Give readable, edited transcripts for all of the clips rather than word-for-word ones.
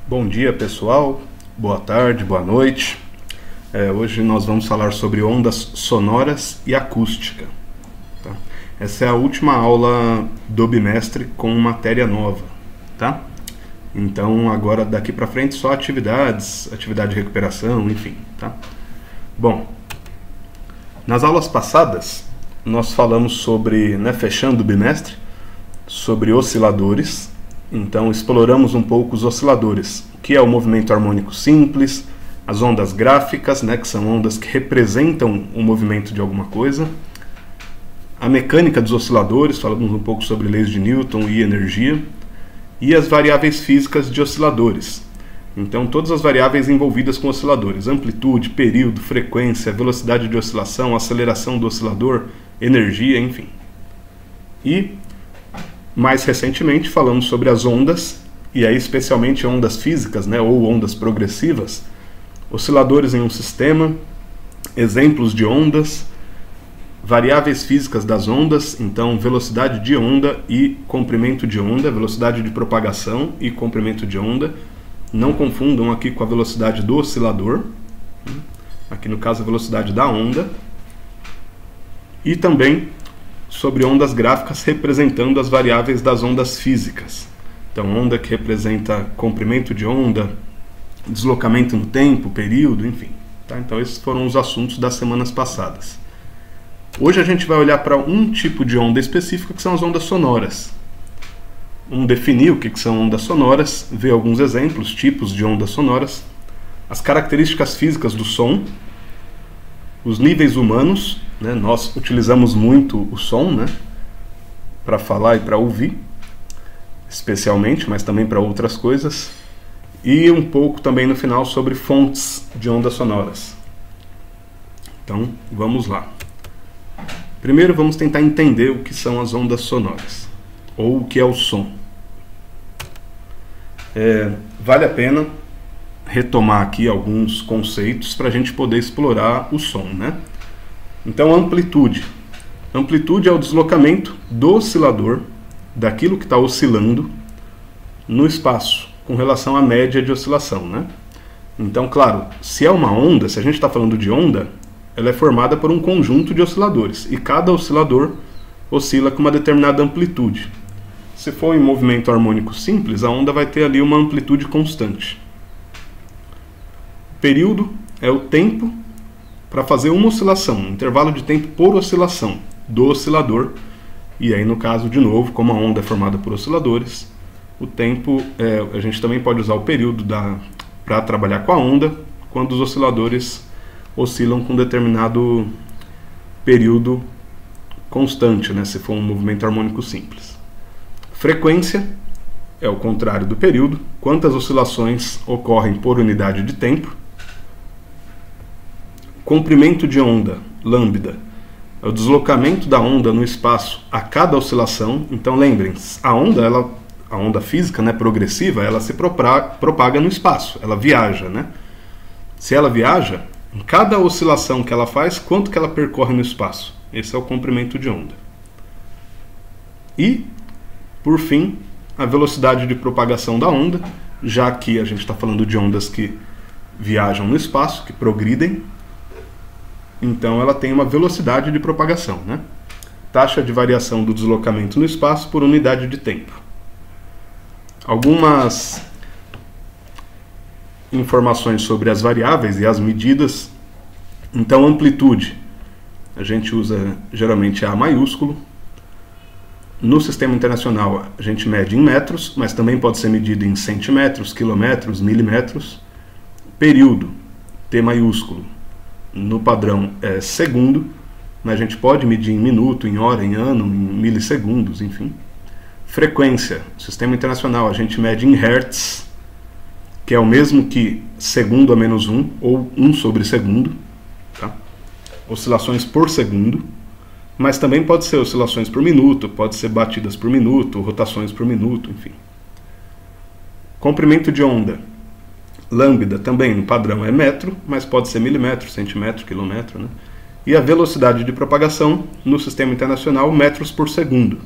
Bom dia, pessoal. Boa tarde, boa noite. Hoje nós vamos falar sobre ondas sonoras e acústica. Tá? Essa é a última aula do bimestre com matéria nova. Tá? Então, agora daqui para frente só atividade de recuperação, enfim. Tá? Bom, nas aulas passadas nós falamos sobre, fechando o bimestre, sobre osciladores. Então, exploramos um pouco os osciladores, o que é o movimento harmônico simples, as ondas gráficas, que são ondas que representam o movimento de alguma coisa, a mecânica dos osciladores, falamos um pouco sobre leis de Newton e energia, e as variáveis físicas de osciladores. Então, todas as variáveis envolvidas com osciladores: amplitude, período, frequência, velocidade de oscilação, aceleração do oscilador, energia, enfim. E mais recentemente falamos sobre as ondas, e aí especialmente ondas físicas, ou ondas progressivas, osciladores em um sistema, exemplos de ondas, variáveis físicas das ondas, então velocidade de onda e comprimento de onda, velocidade de propagação e comprimento de onda. Não confundam aqui com a velocidade do oscilador, aqui no caso a velocidade da onda, e também sobre ondas gráficas representando as variáveis das ondas físicas. Então, onda que representa comprimento de onda, deslocamento no tempo, período, enfim. Tá? Então, esses foram os assuntos das semanas passadas. Hoje a gente vai olhar para um tipo de onda específica, que são as ondas sonoras. Vamos definir o que são ondas sonoras, ver alguns exemplos, tipos de ondas sonoras, as características físicas do som, os níveis humanos. Nós utilizamos muito o som, para falar e para ouvir, especialmente, mas também para outras coisas, e um pouco também no final sobre fontes de ondas sonoras. Então, vamos lá. Primeiro vamos tentar entender o que são as ondas sonoras, ou o que é o som. Vale a pena retomar aqui alguns conceitos para a gente poder explorar o som, Então, amplitude. Amplitude é o deslocamento do oscilador, daquilo que está oscilando, no espaço, com relação à média de oscilação, Então, claro, se é uma onda, se a gente está falando de onda, ela é formada por um conjunto de osciladores, e cada oscilador oscila com uma determinada amplitude. Se for em movimento harmônico simples, a onda vai ter ali uma amplitude constante. Período é o tempo para fazer uma oscilação, um intervalo de tempo por oscilação do oscilador. E aí, no caso, de novo, como a onda é formada por osciladores, o tempo, a gente também pode usar o período para trabalhar com a onda, quando os osciladores oscilam com um determinado período constante, se for um movimento harmônico simples. Frequência é o contrário do período, quantas oscilações ocorrem por unidade de tempo. Comprimento de onda, lambda, é o deslocamento da onda no espaço a cada oscilação. Então, lembrem-se, a onda física, progressiva, ela se propaga no espaço, ela viaja, Se ela viaja, em cada oscilação que ela faz, quanto que ela percorre no espaço? Esse é o comprimento de onda. E, por fim, a velocidade de propagação da onda, já que a gente está falando de ondas que viajam no espaço, que progridem. Então, ela tem uma velocidade de propagação, Taxa de variação do deslocamento no espaço por unidade de tempo. Algumas informações sobre as variáveis e as medidas. Então, amplitude, a gente usa geralmente A maiúsculo. No sistema internacional, a gente mede em metros, mas também pode ser medido em centímetros, quilômetros, milímetros. Período, T maiúsculo. No padrão é segundo, mas a gente pode medir em minuto, em hora, em ano, em milissegundos, enfim. Frequência, sistema internacional, a gente mede em hertz, que é o mesmo que segundo a menos 1, ou 1 sobre segundo. Tá? Oscilações por segundo, mas também pode ser oscilações por minuto, pode ser batidas por minuto, rotações por minuto, enfim. Comprimento de onda. Lambda também no padrão é metro, mas pode ser milímetro, centímetro, quilômetro. E a velocidade de propagação no sistema internacional, metros por segundo.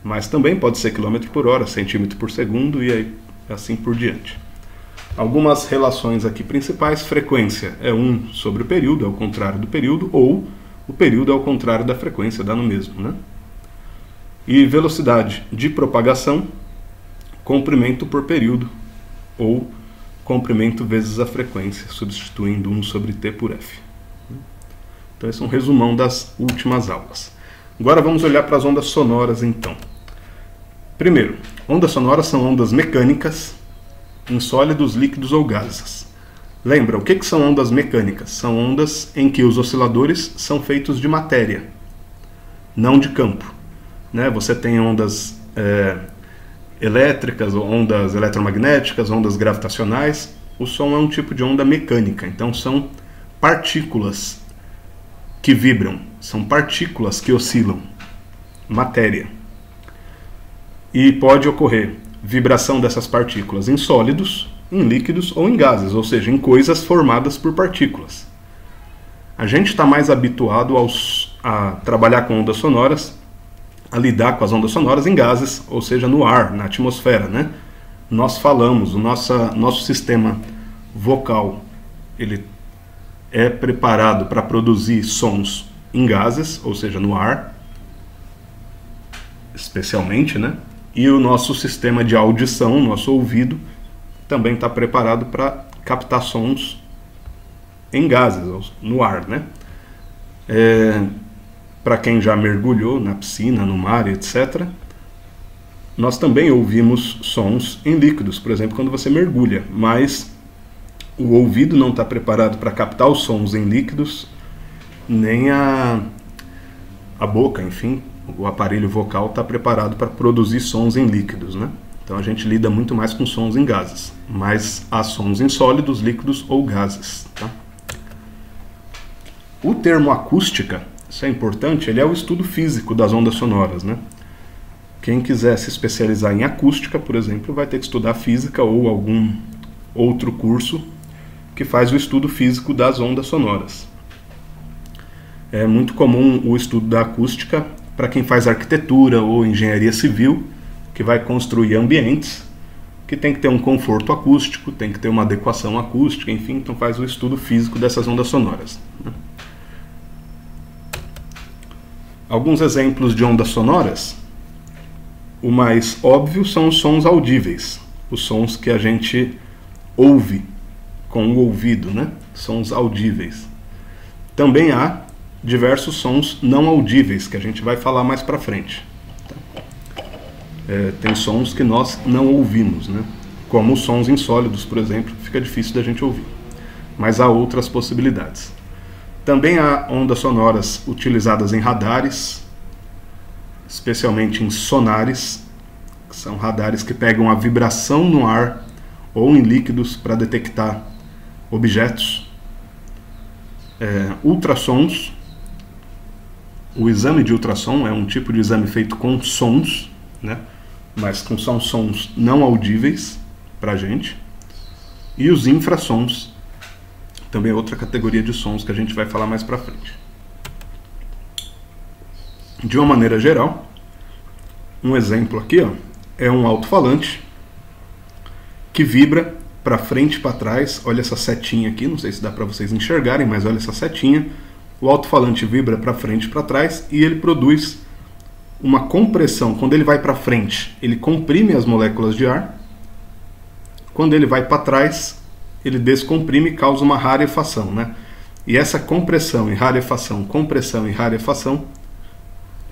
Mas também pode ser quilômetro por hora, centímetro por segundo e aí assim por diante. Algumas relações aqui principais: frequência é 1 sobre o período, é o contrário do período, ou o período é o contrário da frequência, dá no mesmo, né? E velocidade de propagação, comprimento por período, ou comprimento vezes a frequência, substituindo 1 sobre t por f. Então esse é um resumão das últimas aulas. Agora vamos olhar para as ondas sonoras então. Primeiro, ondas sonoras são ondas mecânicas em sólidos, líquidos ou gases. Lembra, o que são ondas mecânicas? São ondas em que os osciladores são feitos de matéria, não de campo. Né? Você tem ondas elétricas, ondas eletromagnéticas, ondas gravitacionais. O som é um tipo de onda mecânica, então são partículas que vibram, são partículas que oscilam, matéria. E pode ocorrer vibração dessas partículas em sólidos, em líquidos ou em gases, ou seja, em coisas formadas por partículas. A gente está mais habituado a trabalhar com ondas sonoras, a lidar com as ondas sonoras em gases, ou seja, no ar, na atmosfera, né? Nós falamos, o nosso sistema vocal, ele é preparado para produzir sons em gases, ou seja, no ar, especialmente, né? E o nosso sistema de audição, nosso ouvido, também está preparado para captar sons em gases, no ar, né? Para quem já mergulhou na piscina, no mar, etc., nós também ouvimos sons em líquidos, por exemplo, quando você mergulha, mas o ouvido não está preparado para captar os sons em líquidos, nem a boca, enfim, o aparelho vocal está preparado para produzir sons em líquidos, né? Então a gente lida muito mais com sons em gases, mas há sons em sólidos, líquidos ou gases. Tá? O termo acústica, isso é importante, ele é o estudo físico das ondas sonoras, né? Quem quiser se especializar em acústica, por exemplo, vai ter que estudar física ou algum outro curso que faz o estudo físico das ondas sonoras. É muito comum o estudo da acústica para quem faz arquitetura ou engenharia civil, que vai construir ambientes que tem que ter um conforto acústico, tem que ter uma adequação acústica, enfim, então faz o estudo físico dessas ondas sonoras. Alguns exemplos de ondas sonoras. O mais óbvio são os sons audíveis, os sons que a gente ouve com o ouvido, né? Sons audíveis. Também há diversos sons não audíveis, que a gente vai falar mais para frente. Tem sons que nós não ouvimos, né? Como os sons insólidos, por exemplo, fica difícil da gente ouvir. Mas há outras possibilidades. Também há ondas sonoras utilizadas em radares, especialmente em sonares, que são radares que pegam a vibração no ar ou em líquidos para detectar objetos. Ultrassons. O exame de ultrassom é um tipo de exame feito com sons, né? Mas são sons não audíveis para a gente. E os infrassons, também é outra categoria de sons que a gente vai falar mais para frente. De uma maneira geral, um exemplo aqui, ó, é um alto-falante que vibra para frente e para trás. Olha essa setinha aqui, não sei se dá para vocês enxergarem, mas olha essa setinha. O alto-falante vibra para frente e para trás e ele produz uma compressão. Quando ele vai para frente, ele comprime as moléculas de ar. Quando ele vai para trás, ele descomprime e causa uma rarefação, né? E essa compressão e rarefação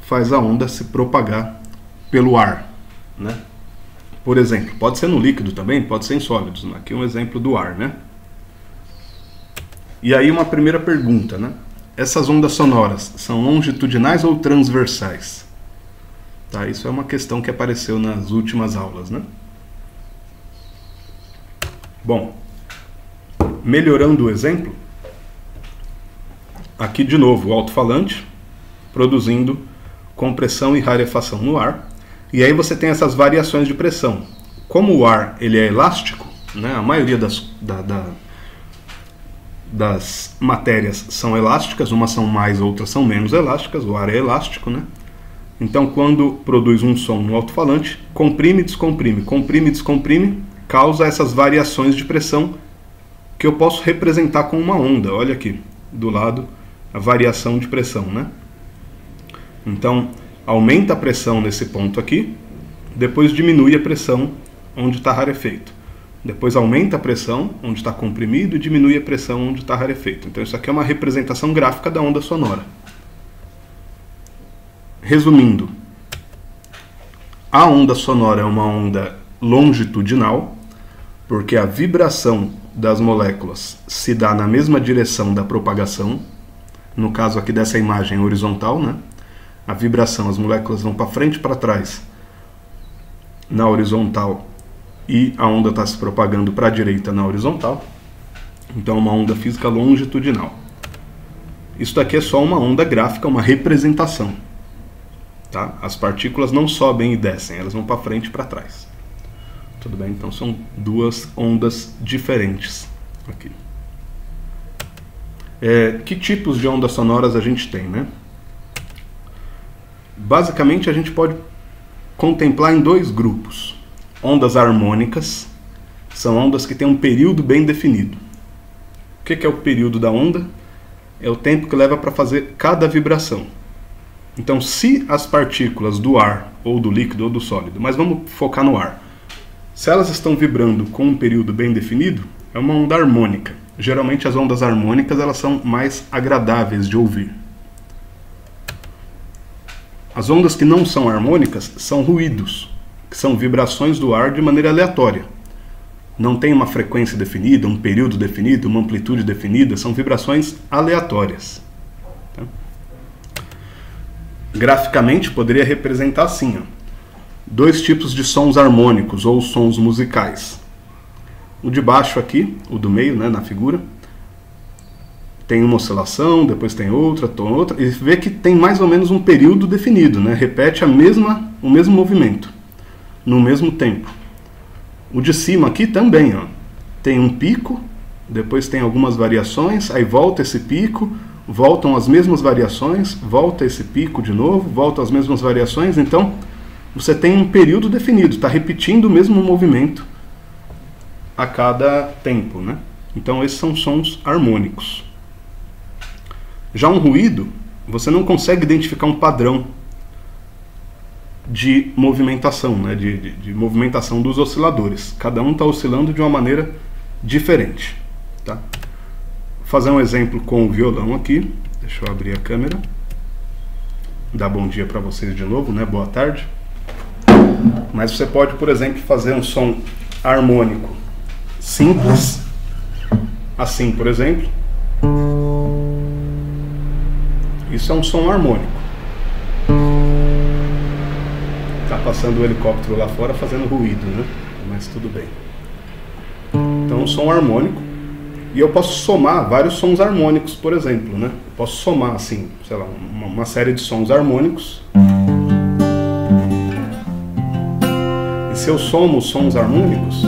faz a onda se propagar pelo ar, né? Por exemplo, pode ser no líquido também, pode ser em sólidos. Aqui é um exemplo do ar, né? E aí uma primeira pergunta, né? Essas ondas sonoras são longitudinais ou transversais? Tá, isso é uma questão que apareceu nas últimas aulas, né? Bom, melhorando o exemplo, aqui de novo o alto-falante produzindo compressão e rarefação no ar. E aí você tem essas variações de pressão. Como o ar ele é elástico, né? A maioria das matérias são elásticas, umas são mais, outras são menos elásticas, o ar é elástico, né? Então quando produz um som no alto-falante, comprime, descomprime, causa essas variações de pressão que eu posso representar com uma onda. Olha aqui, do lado, a variação de pressão, né? Então, aumenta a pressão nesse ponto aqui, depois diminui a pressão onde está rarefeito. Depois aumenta a pressão onde está comprimido e diminui a pressão onde está rarefeito. Então isso aqui é uma representação gráfica da onda sonora. Resumindo, a onda sonora é uma onda longitudinal, porque a vibração das moléculas se dá na mesma direção da propagação. No caso aqui dessa imagem horizontal, né? A vibração, as moléculas vão para frente e para trás na horizontal e a onda está se propagando para a direita na horizontal. Então é uma onda física longitudinal. Isso daqui é só uma onda gráfica, uma representação. Tá? As partículas não sobem e descem, elas vão para frente e para trás. Tudo bem? Então são duas ondas diferentes aqui. Que tipos de ondas sonoras a gente tem, né? Basicamente a gente pode contemplar em dois grupos. Ondas harmônicas são ondas que têm um período bem definido. O que é o período da onda? É o tempo que leva para fazer cada vibração. Então, se as partículas do ar, ou do líquido, ou do sólido, mas vamos focar no ar, se elas estão vibrando com um período bem definido, é uma onda harmônica. Geralmente as ondas harmônicas elas são mais agradáveis de ouvir. As ondas que não são harmônicas são ruídos, que são vibrações do ar de maneira aleatória. Não tem uma frequência definida, um período definido, uma amplitude definida, são vibrações aleatórias. Tá? Graficamente poderia representar assim, ó, dois tipos de sons harmônicos ou sons musicais. O de baixo aqui, o do meio, né, na figura, tem uma oscilação, depois tem outra, e vê que tem mais ou menos um período definido, né, repete o mesmo movimento, no mesmo tempo. O de cima aqui também, ó, tem um pico, depois tem algumas variações, aí volta esse pico, voltam as mesmas variações, volta esse pico de novo, voltam as mesmas variações, então você tem um período definido, está repetindo o mesmo movimento a cada tempo, né? Então esses são sons harmônicos. Já um ruído, você não consegue identificar um padrão de movimentação, né? de movimentação dos osciladores. Cada um está oscilando de uma maneira diferente. Tá? Vou fazer um exemplo com o violão aqui. Deixa eu abrir a câmera. Dar bom dia para vocês de novo, né? Boa tarde. Mas você pode, por exemplo, fazer um som harmônico simples, assim, por exemplo. Isso é um som harmônico. Está passando o helicóptero lá fora fazendo ruído, né? Mas tudo bem. Então, um som harmônico. E eu posso somar vários sons harmônicos, por exemplo, né? Eu posso somar, assim, sei lá, uma série de sons harmônicos. E se eu somo os sons harmônicos,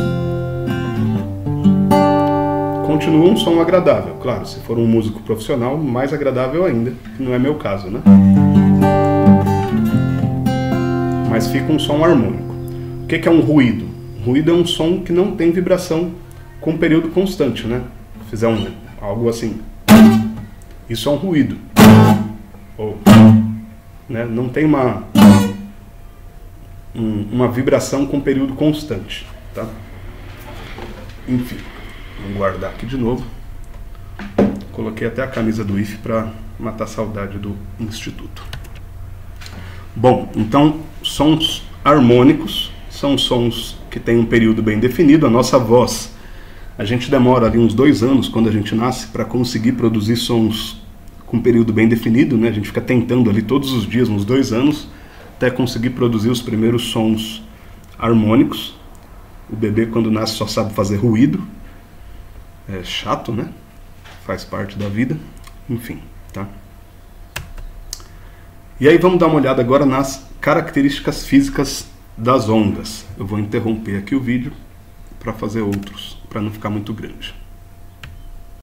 continua um som agradável. Claro, se for um músico profissional, mais agradável ainda, que não é meu caso, né? Mas fica um som harmônico. O que é um ruído? Ruído é um som que não tem vibração com um período constante, né? Se fizer algo assim, isso é um ruído. Ou, né? Não tem uma vibração com um período constante, tá? Enfim, vamos guardar aqui de novo. Coloquei até a camisa do IFE para matar a saudade do instituto. Bom, então, sons harmônicos são sons que têm um período bem definido. A nossa voz, a gente demora ali uns 2 anos quando a gente nasce para conseguir produzir sons com um período bem definido, né? A gente fica tentando ali todos os dias, uns 2 anos, até conseguir produzir os primeiros sons harmônicos. O bebê, quando nasce, só sabe fazer ruído. É chato, né? Faz parte da vida. Enfim, tá? E aí vamos dar uma olhada agora nas características físicas das ondas. Eu vou interromper aqui o vídeo para fazer outros, para não ficar muito grande.